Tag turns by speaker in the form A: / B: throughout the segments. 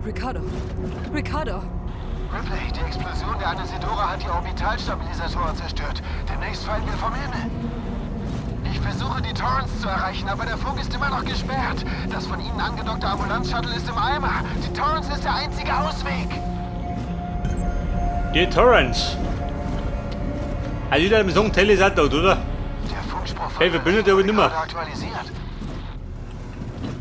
A: Ricardo. Ricardo.
B: Ripley, die Explosion der Anesidora hat die Orbitalstabilisatoren zerstört. Demnächst fallen wir vom Himmel. Ich versuche, die Torrens zu erreichen, aber der Funk ist immer noch gesperrt. Das von Ihnen angedockte Ambulanz-Shuttle ist im Eimer. Die Torrens ist der einzige Ausweg.
C: Die Torrens. Also wieder im Song Telesat, oder?
B: Der Funkspruch
C: Hey, verbindet aber nimmer.
B: aktualisiert.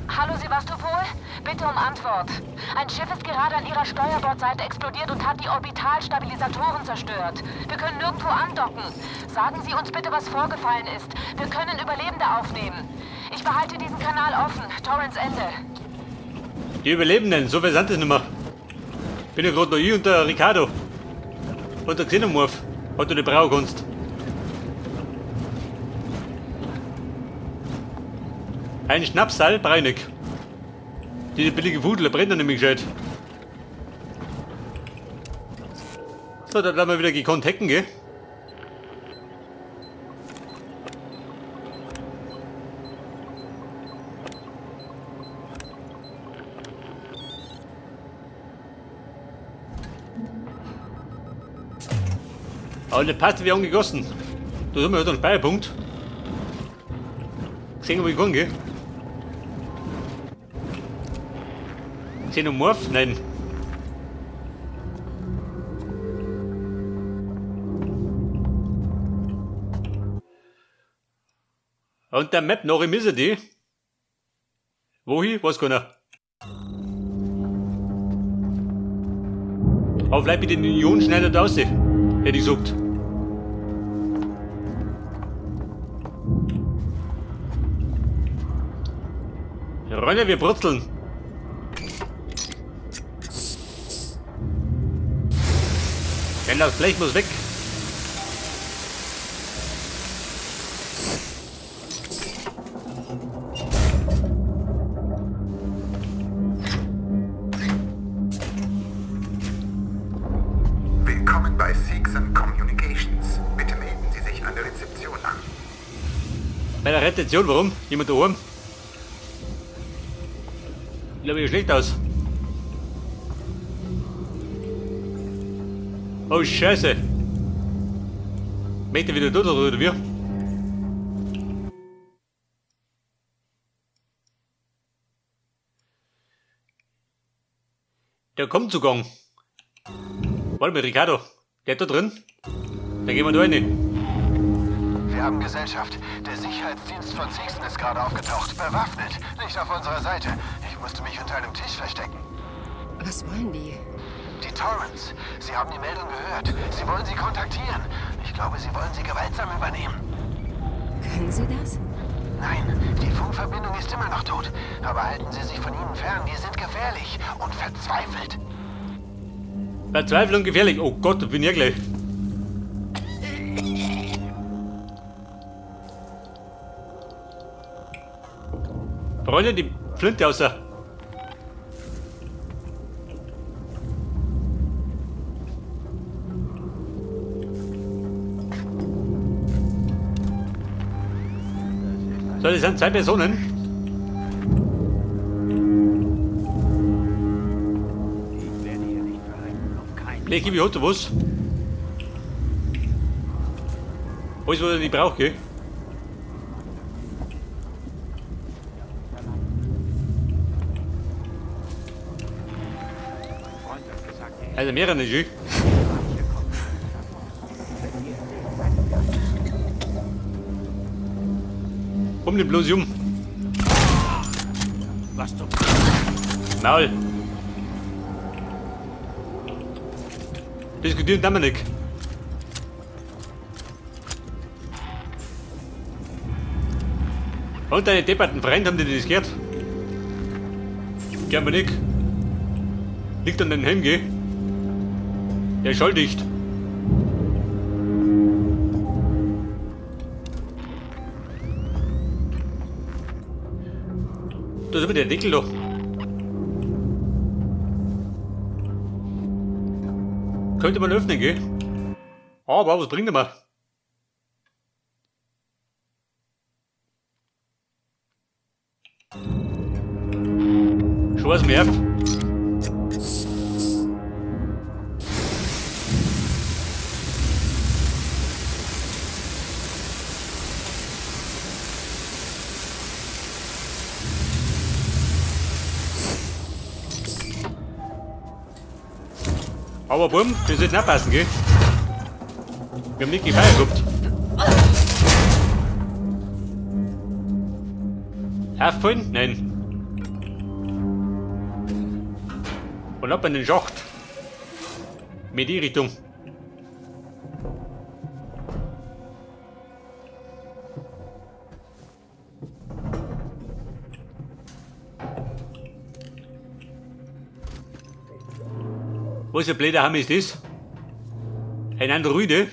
D: Hallo Sevastopol, bitte um Antwort. Ein Schiff ist gerade an Ihrer Steuerbordseite explodiert und hat die Orbitalstabilisatoren zerstört. Wir können nirgendwo andocken. Sagen Sie uns bitte, was vorgefallen ist. Wir können Überlebende aufnehmen. Ich behalte diesen Kanal offen. Torrens Ende.
C: Die Überlebenden, so versand es nimmer. Bin ja gerade noch ich und der Ricardo. Und der Xenomorph. Hat du die Braukunst. Ein Schnapsal, Breinig. Diese billige Fudel, brennt er nämlich gescheit. So, da haben wir wieder gekonnt hacken, gell? Aber das passt wie angegossen. Da haben wir halt einen Speicherpunkt. Sehen wir, wie ich kann, gell? Xenomorph? Nein. Und der Map noch im ist die. Wohin? Weiß keiner. Aber vielleicht mit den Ionenschneider da raus, hätte ich gesagt. Rennen, wir brutzeln. Denn das Blech muss weg.
E: Willkommen bei Seegson Communications. Bitte melden Sie sich an der Rezeption an.
C: Bei der Rezeption, warum? Jemand da oben? Ich glaube, hier schlecht aus. Oh, Scheiße. Möchte wieder dort oder wie? Der kommt zu Gang. Warte mal, Ricardo. Der ist da drin. Dann gehen wir da rein.
B: Wir haben Gesellschaft. Der Sicherheitsdienst von Seegson ist gerade aufgetaucht. Bewaffnet. Nicht auf unserer Seite. Ich musste mich unter einem Tisch verstecken.
A: Was wollen die?
B: Die Torrens. Sie haben die Meldung gehört. Sie wollen Sie kontaktieren. Ich glaube, Sie wollen Sie gewaltsam übernehmen.
A: Können Sie das?
B: Nein, die Funkverbindung ist immer noch tot. Aber halten Sie sich von ihnen fern. Die sind gefährlich und verzweifelt.
C: Verzweiflung gefährlich. Oh Gott, da bin ich ja gleich. Freunde, die Flinte außer. So, das sind zwei Personen. Nee, gib ich heute was. Alles, was ich nicht brauche, gell? Also mehrere nicht. Um den bloß um. Was du? Maul. Diskutieren kann man nicht. Und deine depperten Freund, haben die das gehört? Gern wir nicht. Liegt an den Helm, geh. Der ist schalldicht. Da ist aber der Deckel da. Könnte man öffnen, gell? Aber was bringt er mir? Schwarz Nerv. Aber Bumm, wir sollten abpassen, gell? Wir haben nicht Gefeier gehabt. Auffallen? Nein. Und ab in den Schacht. Mit die Richtung. Was ein blöder Hammer ist das? Ein Androide?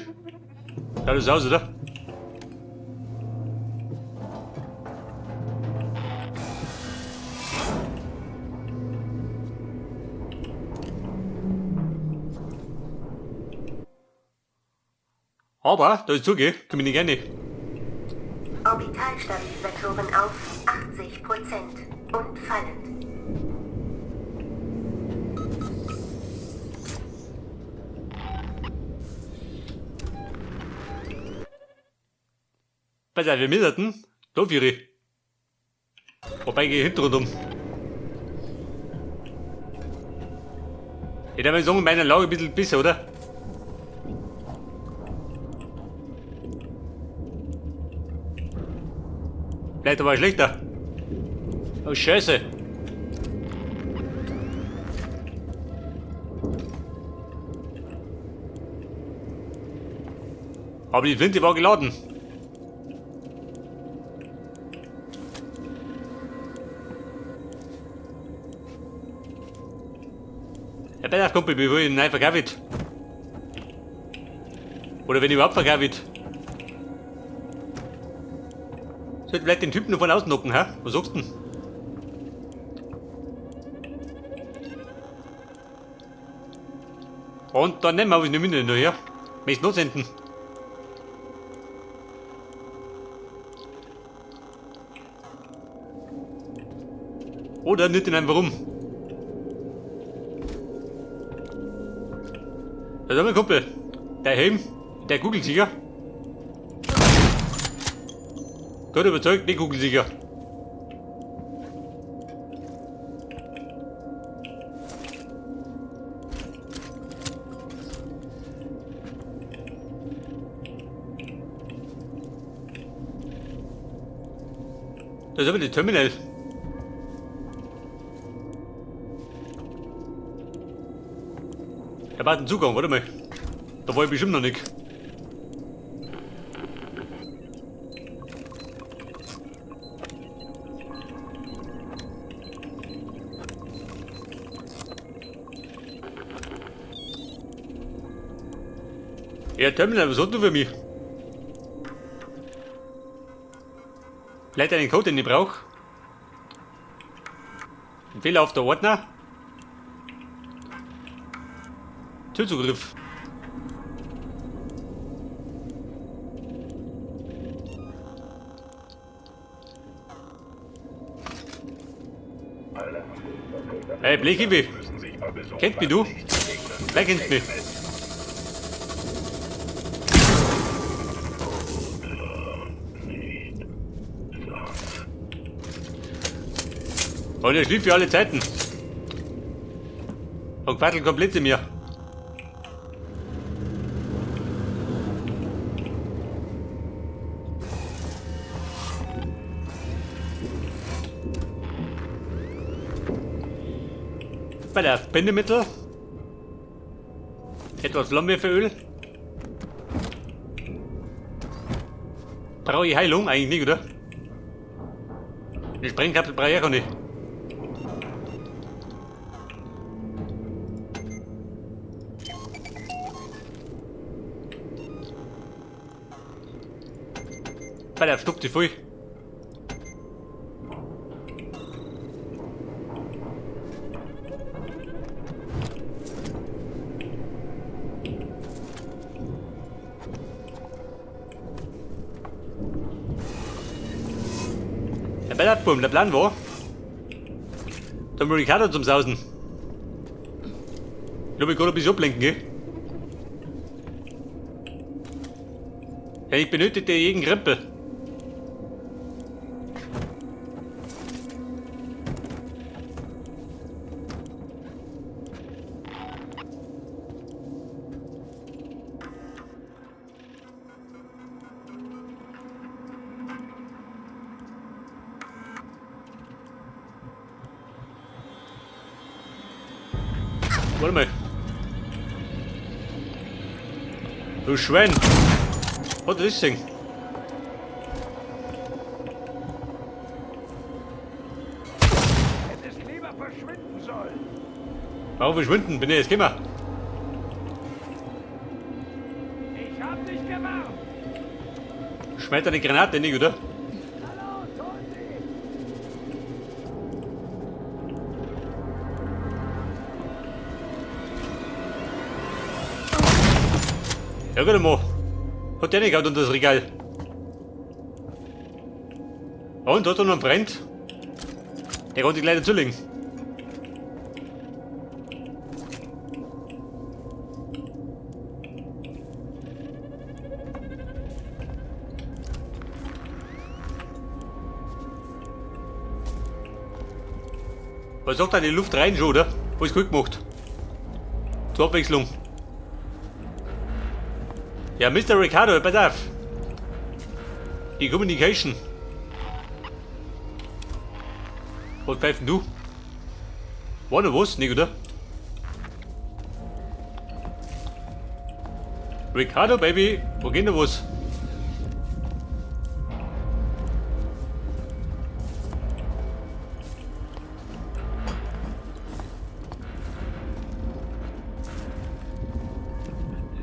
C: Schaut das aus, oder? Aber, da ist Zuge, komm ich nicht gerne.
F: Orbitalstabilisatoren auf 80% und fallend.
C: Pass auf, wir mittelten. Da für ich. Wobei gehe ich hinten um. Ich darf mal sagen, in meiner Lage ein bisschen besser, oder? Vielleicht aber schlechter. Oh, Scheiße. Aber die Flinte war geladen. Ja, bei der Kumpel, bevor ich ihn neu verkauft. Oder wenn ich überhaupt verkauft. Sollte vielleicht den Typen noch von außen knocken, hä? Was sagst du denn? Und dann nehmen wir uns eine Münde noch her. Möchtest du noch senden? Oder nicht in einem Warum? Da ist mein Kumpel. Der Helm, der Kugelsieger. Gut überzeugt, die Kugelsieger. Das ist aber die Terminal. Er war den Zugang, warte mal. Da war ich bestimmt noch nicht. Ja, Terminal, was hat du für mich? Vielleicht einen Code, den ich brauche. Ein Fehler auf der Ordner. Türzugriff. Hey, Blechibi. Kennt mich du? Wer kennt mich? Und er schlief für alle Zeiten. Und Quattel komplett in mir. Bei der Bindemittel. Etwas Flammenwerferöl. Brauche ich Heilung? Eigentlich nicht, oder? Eine Sprengkapsel brauche ich auch nicht. Bei der stupft die voll. Der Bellatboom, der Plan war, der Ricardo zum Sausen. Ich glaube, ich kann ein bisschen ablenken, gell? Ja, ich benötigte jeden Krempel. Warte mal. Du Schwein. Oh, das ist Ding.
G: Hättest lieber verschwinden sollen.
C: Warum verschwinden? Bin ich jetzt gekommen?
G: Ich hab dich gewarnt.
C: Schmeißt eine Granate nicht, oder?
G: Hallo, Tonti.
C: Ja, gut mal. Hat der nicht gehabt unter das Regal. Und hat er noch einen Freund? Der kann sich gleich dazulegen. Was sagt da die Luft rein schon, oder? Alles gut gemacht. Zur Abwechslung. Ja, Mr. Ricardo, pass auf. Die Communication. Was pfeift denn du? War noch was? Nicht, oder? Ricardo, Baby, wo geht noch was?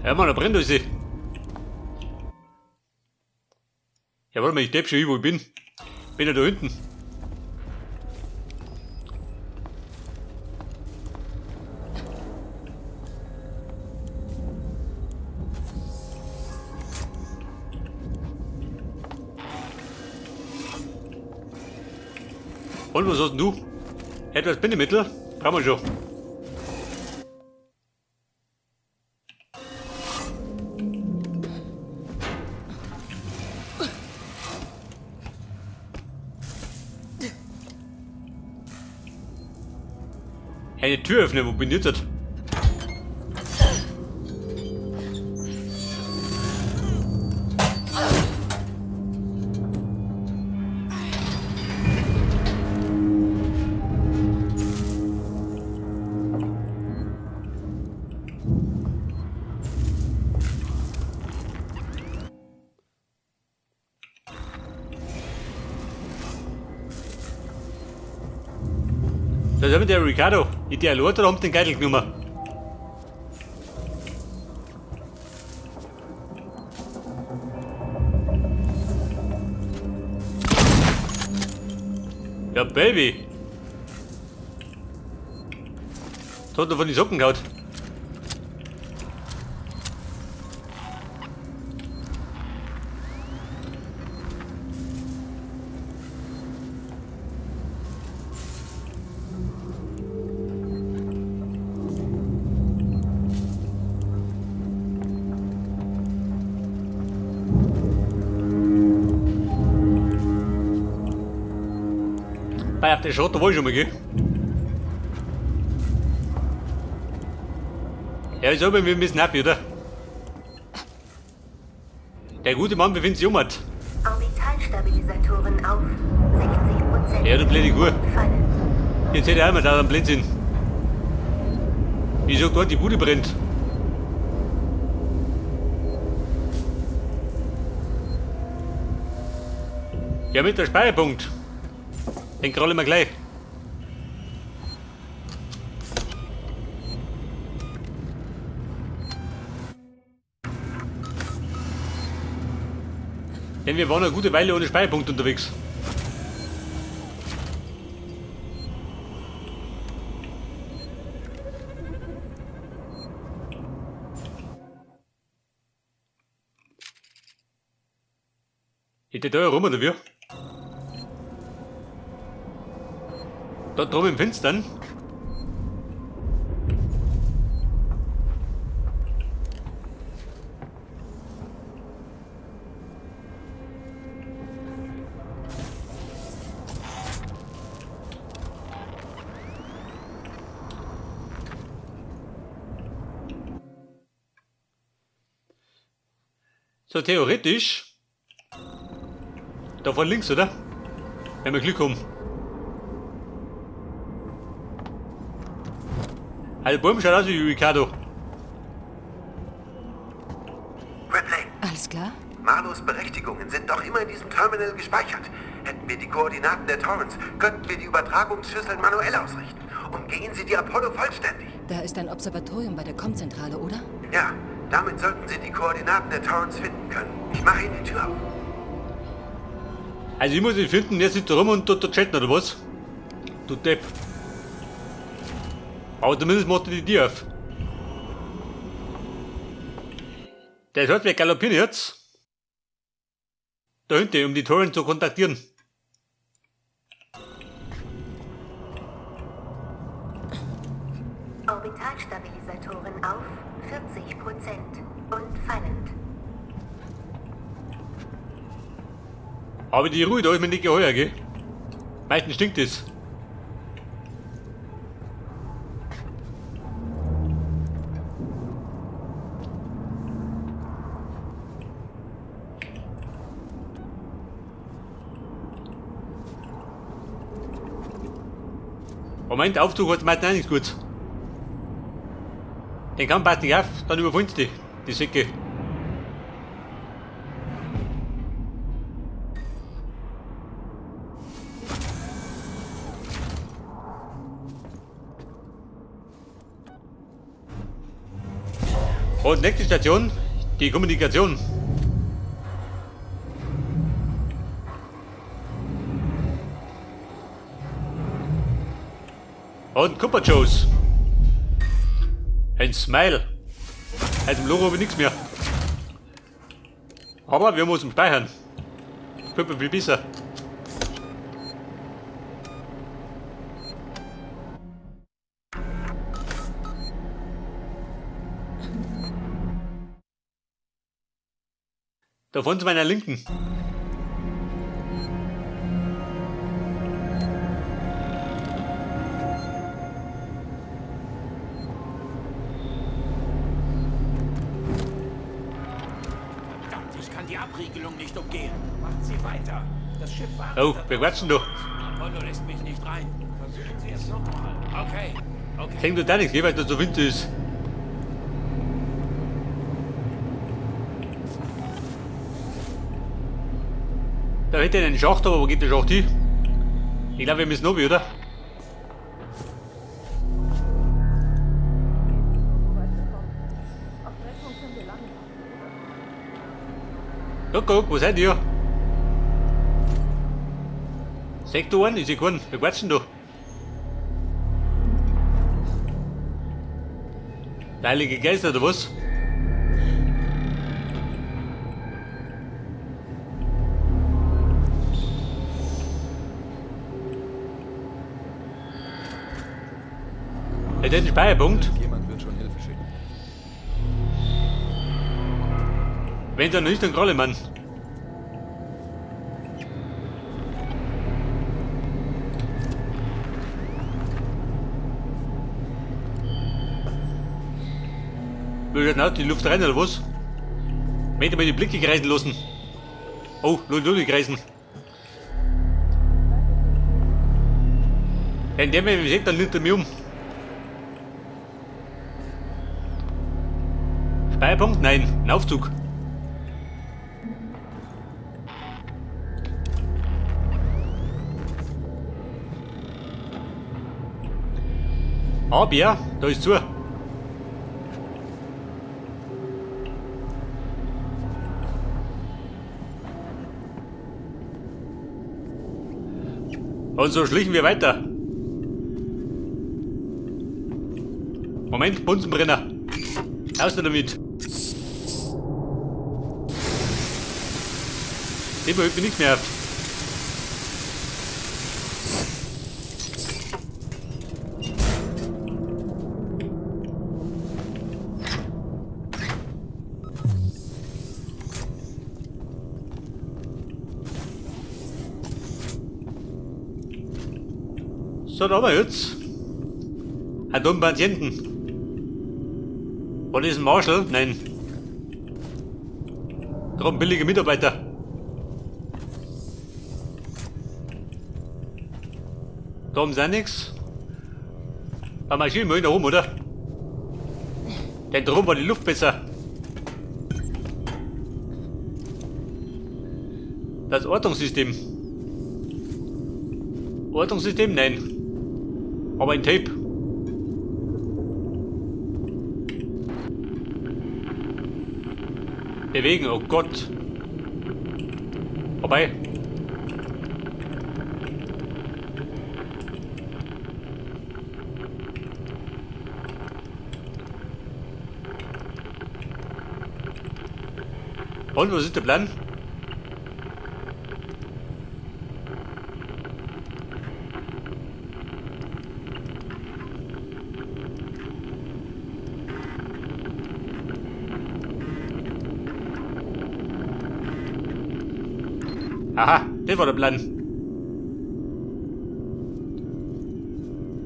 C: Ja, Mann, da brennt alles. Ja, warte mal, ich depp schon, wo ich bin. Bin ja da hinten. Und was hast denn du? Etwas Bindemittel? Brauchen wir schon. Eine Tür öffnen, wo bin ich jetzt? Da haben wir der Ricardo. Die Leute haben den Geitel genommen. Ja, Baby. Das hat er von den Socken gehauen. Bei auf den Schotter war ich schon mal, gell? Ja, ich sag mal, wir müssen ab, oder? Der gute Mann befindet sich um.
F: Orbitalstabilisatoren auf 60%.
C: Ja, du blöde Kuh.
F: Fallen.
C: Jetzt hätte er einmal da einen Blödsinn. Wieso dort die Bude brennt? Ja, mit der Speicherpunkt. Den krallen wir gleich. Denn wir waren eine gute Weile ohne Speicherpunkt unterwegs. Geht der da rum oder wie? Dort drum im Finstern. So theoretisch. Da von links, oder? Wenn wir Glück haben. Also Baum schaut aus wie Ricardo.
E: Ripley,
A: Alles klar?
E: Marlos Berechtigungen sind doch immer in diesem Terminal gespeichert. Hätten wir die Koordinaten der Torrens, könnten wir die Übertragungsschüsseln manuell ausrichten. Umgehen Sie die Apollo vollständig.
A: Da ist ein Observatorium bei der Kommzentrale, oder?
E: Ja, damit sollten Sie die Koordinaten der Torrens finden können. Ich mache Ihnen die Tür auf.
C: Also ich muss ihn finden, der sitzt da rum und tut da chatten, oder was? Du Depp. Aber zumindest macht er die Tür auf. Der hört, wir galoppieren jetzt. Da hinten, um die Torrens zu kontaktieren.
F: Orbitalstabilisatoren auf 40% und fallend.
C: Aber die Ruhe da ist mir nicht geheuer, gell? Meistens stinkt es. Moment, Aufzug hat meistens auch nichts Gutes. Den kann passt nicht auf, dann überfindest du die Säcke. Und nächste Station, die Kommunikation. Und Kupperchows. Ein Smile. Aus dem Logo habe ich nichts mehr. Aber wir müssen speichern. Kupper viel besser. Da vorne zu meiner Linken.
G: Verdammt, ich kann die Abriegelung nicht umgehen. Macht sie weiter. Das Schiff wartet.
C: Oh, wir quatschen doch.
G: Apollo lässt mich nicht rein. Versuchen Sie es nochmal. Okay.
C: Denkt du da nichts, weil da so Wind ist. Da hätte ich einen Schacht, aber wo geht der Schacht hin? Ich glaube, wir müssen oben, oder? Guck, wo seid ihr? Sektor 1, ich seh keinen. Wir quatschen da. Der Heilige Geist oder was? Den Speicherpunkt.
H: Jemand wird schon Hilfe schicken.
C: Wenn dann nicht, dann gerade, Mann. Will ich nicht die Luft rein oder was? Meint ihr mal die Blicke kreisen lassen? Oh, Lulli kreisen. Wenn der mich sieht, dann nimmt er mich um. Speicherpunkt? Nein, ein Aufzug. Aber ja, da ist zu. Und so schlichen wir weiter. Moment, Bunsenbrenner. Raus damit. Sehen wir heute nichts mehr auf. So, da haben wir jetzt einen dummen Patienten. Oder ist ein Marshall? Nein. Darum billige Mitarbeiter. Da haben sie auch nichts. Da marschieren wir hin da rum, oder? Denn drum war die Luft besser. Das Ortungssystem. Ortungssystem? Nein. Aber ein Tape. Bewegen, oh Gott. Vorbei. Und was ist der Plan? Aha, das war der Plan.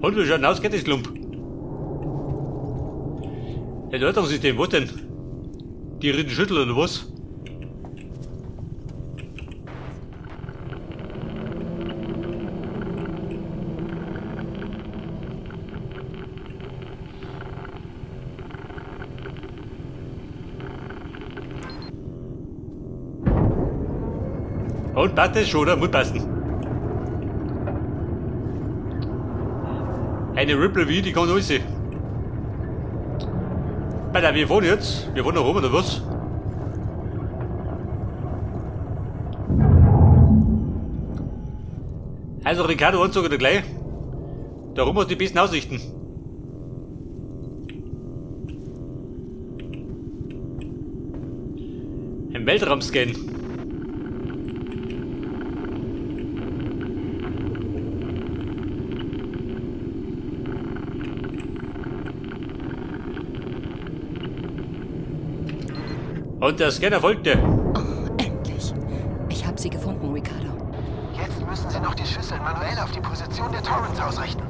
C: Und wie schaut denn aus, geht das Klump? Das Ortungssystem, was denn? Die reden Schüttel oder was? Und passt das schon, oder? Muss passen. Eine Ripple wie, die kann alles sein. Alter, wir fahren jetzt. Wir fahren nach oben, oder was? Also Ricardo, Anzug oder gleich. Darum hast du die besten Aussichten. Im Weltraumscan. Und der Scanner folgte.
A: Oh, endlich. Ich habe sie gefunden, Ricardo.
B: Jetzt müssen Sie noch die Schüsseln manuell auf die Position der Torrens ausrichten.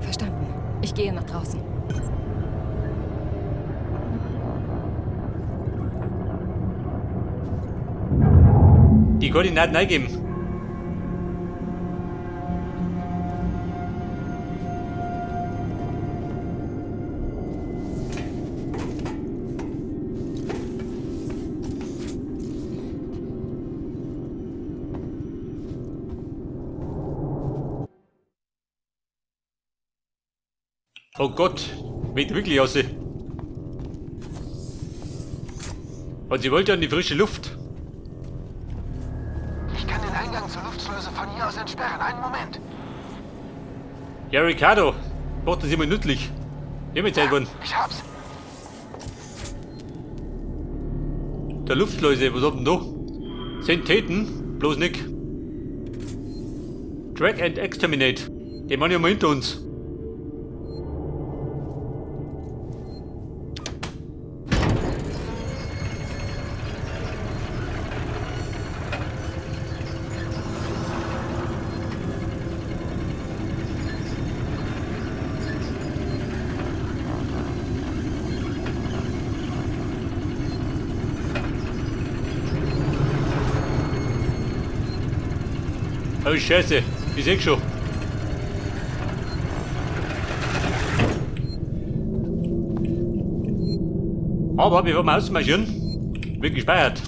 A: Verstanden. Ich gehe nach draußen.
C: Die Koordinaten eingeben. Oh Gott, weht wirklich aus. Und sie wollte an die frische Luft.
B: Ich kann den Eingang zur Luftschleuse von hier aus entsperren. Einen Moment.
C: Ja, Ricardo, braucht das immer nützlich. Wir haben Zeit worden.
B: Ich hab's.
C: Der Luftschleuse, was haben wir da? Sentitäten, bloß nicht. Track and Exterminate. Den waren ja mal hinter uns. Oh Scheiße, ich seh's schon. Aber bevor wir ausmarschieren, wird gespeichert.